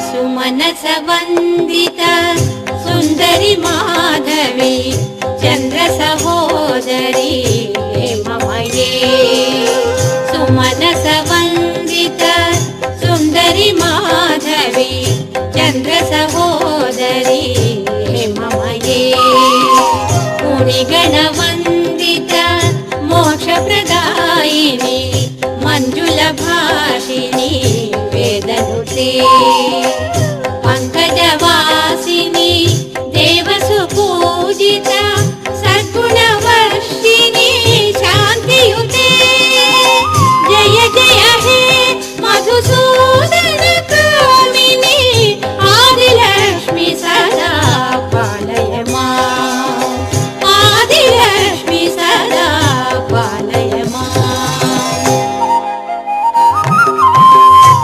सुमनस वंदिता सुंदरी माधवी चंद्र सहोदरी हेममये सुमनस वंदिता सुंदरी माधवी चंद्र सहोदरी हेममये मुनिगण वंदिता मोक्ष प्रदायिनी मंजुल भाषिणी वेदनुते